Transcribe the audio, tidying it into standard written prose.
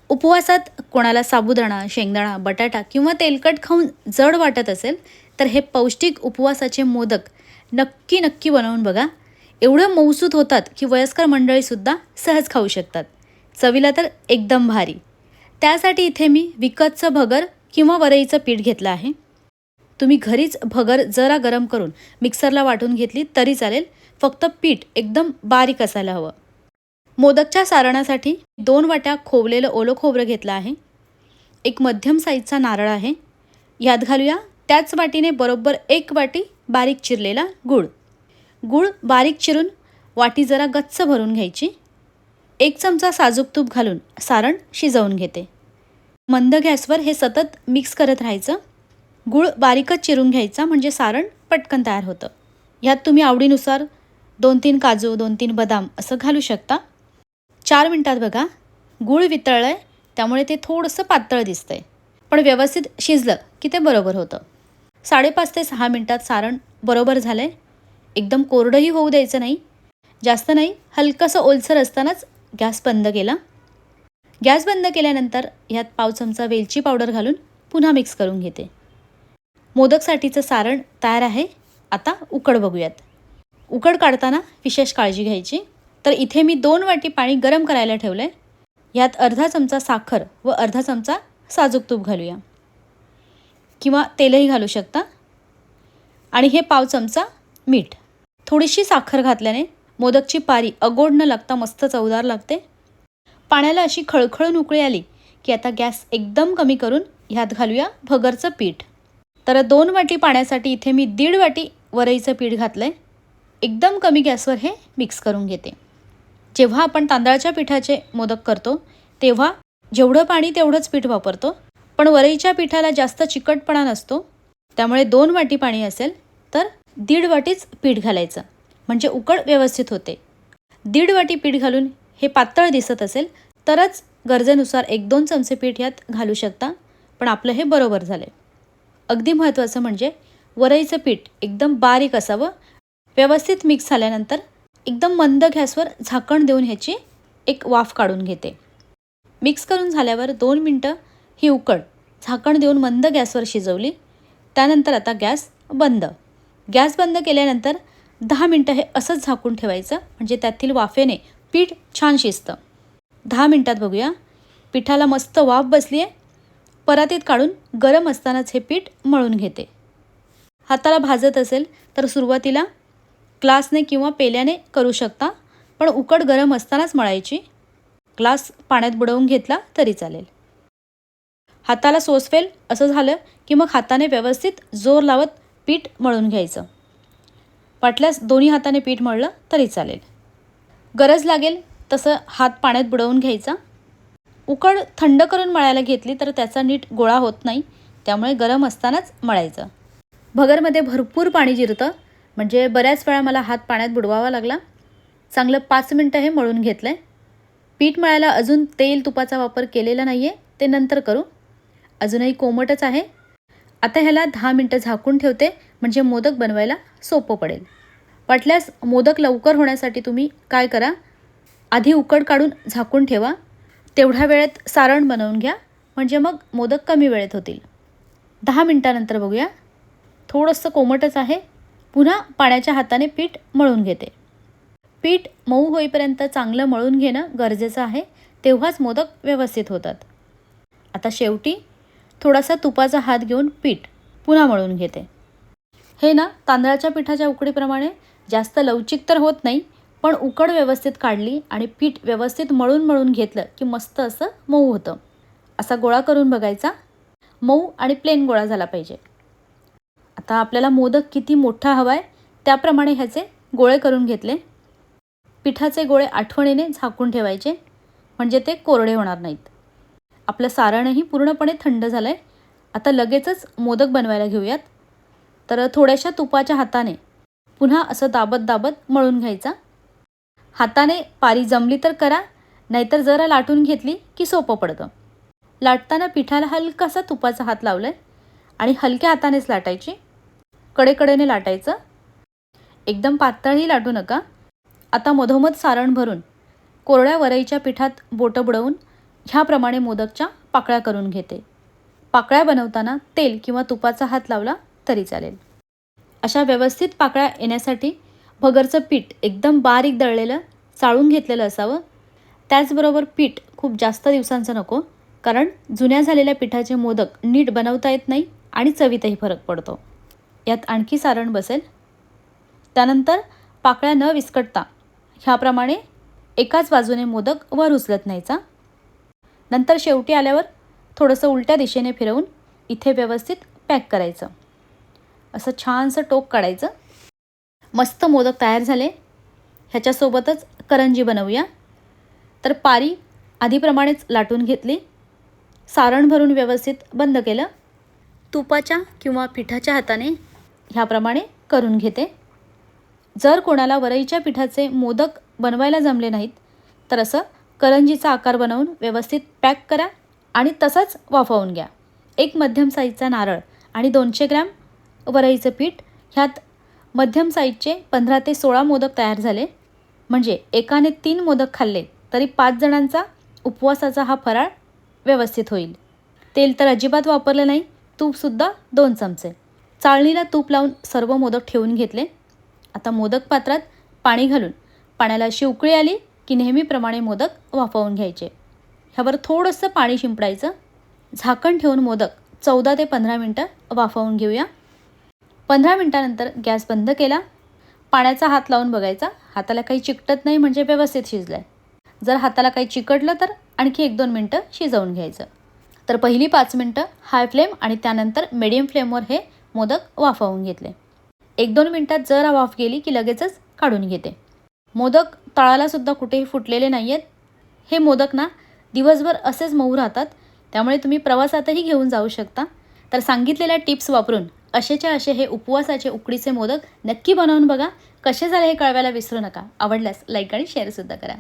उपवासात कोणाला साबुदाणा, शेंगदाणा, बटाटा किंवा तेलकट खाऊन जड वाटत असेल तर हे पौष्टिक उपवासाचे मोदक नक्की नक्की बनवून बघा. एवढं मऊसूत होतात की वयस्कर मंडळीसुद्धा सहज खाऊ शकतात. चवीला तर एकदम भारी. त्यासाठी इथे मी विकतचं भगर किंवा वरईचं पीठ घेतलं आहे. तुम्ही घरीच भगर जरा गरम करून मिक्सरला वाटून घेतली तरी चालेल. फक्त पीठ एकदम बारीक असायला हवं. मोदकच्या सारणासाठी 2 वाट्या खोवलेलं ओलं खोबरं घेतलं आहे. एक मध्यम साईजचा नारळ आहे. यात घालूया त्याच वाटीने बरोबर 1 वाटी बारीक चिरलेला गूळ. गूळ बारीक चिरून वाटी जरा गच्च भरून घ्यायची. 1 चमचा साजूक तूप घालून सारण शिजवून घेते. मंद गॅसवर हे सतत मिक्स करत राहायचं. गूळ बारीकच चिरून घ्यायचा म्हणजे सारण पटकन तयार होतं. ह्यात तुम्ही आवडीनुसार 2-3 काजू, 2-3 बदाम असं घालू शकता. 4 मिनिटात बघा गूळ वितळलं आहे, त्यामुळे ते थोडंसं पातळ दिसतंय, पण व्यवस्थित शिजलं की ते बरोबर होतं. 5.5 ते 6 मिनिटात सारण बरोबर झालं आहे. एकदम कोरडंही होऊ द्यायचं नाही, जास्त नाही, हलकंसं ओलसर असतानाच गॅस बंद केला. गॅस बंद केल्यानंतर ह्यात पाव चमचा वेलची पावडर घालून पुन्हा मिक्स करून घेते. मोदकसाठीचं सारण तयार आहे. आता उकड बघूयात. उकड काढताना विशेष काळजी घ्यायची. तर इथे मी 2 वाटी पाणी गरम करायला ठेवलं आहे. यात अर्धा चमचा साखर व अर्धा चमचा साजूक तूप घालूया किंवा तेलही घालू शकता. आणि हे पाव चमचा मीठ. थोडीशी साखर घातल्याने मोदकची पारी अगोड न लागता मस्त चवदार लागते. पाण्याला अशी खळखळून उकळी आली की आता गॅस एकदम कमी करून ह्यात घालूया भगरचं पीठ. तर 2 वाटी पाण्यासाठी इथे मी 1.5 वाटी वरईचं पीठ घातलं आहे. एकदम कमी गॅसवर हे मिक्स करून घेते. जेव्हा आपण तांदळाच्या पिठाचे मोदक करतो तेव्हा जेवढं पाणी तेवढंच पीठ वापरतो, पण वरईच्या पिठाला जास्त चिकटपणा नसतो. त्यामुळे 2 वाटी पाणी असेल तर 1.5 वाटीच पीठ घालायचं म्हणजे उकड व्यवस्थित होते. 1.5 वाटी पीठ घालून हे पातळ दिसत असेल तरच गरजेनुसार 1-2 चमचे पीठ यात घालू शकता, पण आपलं हे बरोबर झालं आहे. अगदी महत्त्वाचं म्हणजे वरईचं पीठ एकदम बारीक असावं. व्यवस्थित मिक्स झाल्यानंतर एकदम मंद गॅसवर झाकण देऊन ह्याची एक वाफ काढून घेते. मिक्स करून झाल्यावर 2 मिनटं ही उकड झाकण देऊन मंद गॅसवर शिजवली. त्यानंतर आता गॅस बंद. गॅस बंद केल्यानंतर 10 मिनटं हे असंच झाकून ठेवायचं म्हणजे त्यातील वाफेने पीठ छान शिजतं. 10 मिनटात बघूया पिठाला मस्त वाफ बसली आहे. परातीत काढून गरम असतानाच हे पीठ मळून घेते. हाताला भाजत असेल तर सुरुवातीला ग्लासने किंवा पेल्याने करू शकता, पण उकड गरम असतानाच मळायची. ग्लास पाण्यात बुडवून घेतला तरी चालेल. हाताला सोसवेल असं झालं की मग हाताने व्यवस्थित जोर लावत पीठ मळून घ्यायचं. वाटल्यास दोन्ही हाताने पीठ मळलं तरी चालेल. गरज लागेल तसं हात पाण्यात बुडवून घ्यायचा. उकड थंड करून मळायला घेतली तर त्याचा नीट गोळा होत नाही, त्यामुळे गरम असतानाच मळायचं. भगरमध्ये भरपूर पाणी जिरतं, म्हणजे बऱ्याच वेळा मला हात पाण्यात बुडवावा लागला. चांगलं 5 मिनटं हे मळून घेतलं आहे. पीठ मळायला अजून तेल तुपाचा वापर केलेला नाही आहे, ते नंतर करू. अजूनही कोमटच आहे. आता ह्याला 10 मिनटं झाकून ठेवते म्हणजे मोदक बनवायला सोपं पडेल. वाटल्यास मोदक लवकर होण्यासाठी तुम्ही काय करा, आधी उकड काढून झाकून ठेवा. तेवढ्या वेळेत सारण बनवून घ्या म्हणजे मग मोदक कमी वेळेत होतील. 10 मिनटानंतर बघूया. थोडंसं कोमटच आहे. पुन्हा पाण्याच्या हाताने पीठ मळून घेते. पीठ मऊ होईपर्यंत चांगलं मळून घेणं गरजेचं आहे, तेव्हाच मोदक व्यवस्थित होतात. आता शेवटी थोडासा तुपाचा हात घेऊन पीठ पुन्हा मळून घेते. हे ना तांदळाच्या पिठाच्या उकडीप्रमाणे जास्त लवचिक तर होत नाही, पण उकड व्यवस्थित काढली आणि पीठ व्यवस्थित मळून घेतलं की मस्त असं मऊ होतं. असा गोळा करून बघायचा. मऊ आणि प्लेन गोळा झाला पाहिजे. आता आपल्याला मोदक किती मोठा हवा आहे त्याप्रमाणे ह्याचे गोळे करून घेतले. पिठाचे गोळे आठवणीने झाकून ठेवायचे म्हणजे ते कोरडे होणार नाहीत. आपलं सारणही पूर्णपणे थंड झालं आहे. आता लगेचच मोदक बनवायला घेऊयात. तर थोड्याशा तुपाच्या हाताने पुन्हा असं दाबत दाबत मळून घ्यायचा. हाताने पारी जमली तर करा, नाहीतर जरा लाटून घेतली की सोपं पडतं. लाटताना पिठाला हलकासा तुपाचा हात लावला आहे आणि हलक्या हातानेच लाटायची. कडेकडेने लाटायचं. एकदम पातळही लाटू नका. आता मधोमध सारण भरून कोरड्या वरईच्या पिठात बोटं बुडवून ह्याप्रमाणे मोदकच्या पाकळ्या करून घेते. पाकळ्या बनवताना तेल किंवा तुपाचा हात लावला तरी चालेल. अशा व्यवस्थित पाकळ्या येण्यासाठी भगरचं पीठ एकदम बारीक दळलेलं चाळून घेतलेलं असावं. त्याचबरोबर पीठ खूप जास्त दिवसांचं नको, कारण जुन्या झालेल्या पिठाचे मोदक नीट बनवता येत नाही आणि चवीतही फरक पडतो. यात आणखी सारण बसेल. त्यानंतर पाकळ्या न विस्कटता ह्याप्रमाणे एकाच बाजूने मोदक वर उचलत न्यायचा. नंतर शेवटी आल्यावर थोडंसं उलट्या दिशेने फिरवून इथे व्यवस्थित पॅक करायचं. असं छानसं टोक काढायचं. मस्त मोदक तयार झाले. ह्याच्यासोबतच करंजी बनवूया. तर पारी आधीप्रमाणेच लाटून घेतली. सारण भरून व्यवस्थित बंद केलं. तुपाच्या किंवा पिठाच्या हाताने ह्याप्रमाणे करून घेते. जर कोणाला वरईच्या पिठाचे मोदक बनवायला जमले नाहीत तर असं करंजीचा आकार बनवून व्यवस्थित पॅक करा आणि तसंच वाफवून घ्या. एक मध्यम साईजचा नारळ आणि 200 ग्रॅम वरईचं पीठ, ह्यात मध्यम साईजचे 15 ते 16 मोदक तयार झाले. म्हणजे एकाने 3 मोदक खाल्ले तरी 5 जणांचा उपवासाचा हा फराळ व्यवस्थित होईल. तेल तर अजिबात वापरलं नाही. तूपसुद्धा 2 चमचे. चाळणीला तूप लावून सर्व मोदक ठेवून घेतले. आता मोदक पात्रात पाणी घालून पाण्याला अशी उकळी आली की नेहमीप्रमाणे मोदक वाफवून घ्यायचे. ह्यावर थोडंसं पाणी शिंपडायचं. झाकण ठेवून मोदक 14 ते 15 मिनटं वाफवून घेऊया. 15 मिनटानंतर गॅस बंद केला. पाण्याचा हात लावून बघायचा. हाताला काही चिकटत नाही म्हणजे व्यवस्थित शिजलं आहे. जर हाताला काही चिकटलं तर आणखी 1-2 मिनटं शिजवून घ्यायचं. तर पहिली 5 मिनटं हाय फ्लेम आणि त्यानंतर मिडियम फ्लेमवर हे मोदक वाफवून घेतले. 1-2 मिनटात जरा वाफ गेली की लगेचच काढून घेते. मोदक तळालासुद्धा कुठेही फुटलेले नाही आहेत. हे मोदक ना दिवसभर असेच मऊ राहतात. त्यामुळे तुम्ही प्रवासातही घेऊन जाऊ शकता. तर सांगितलेल्या टिप्स वापरून असेच्या असे हे उपवासाचे उकडीचे मोदक नक्की बनवून बघा. कसे झाले हे कळवायला विसरू नका. आवडल्यास लाईक आणि शेअरसुद्धा करा.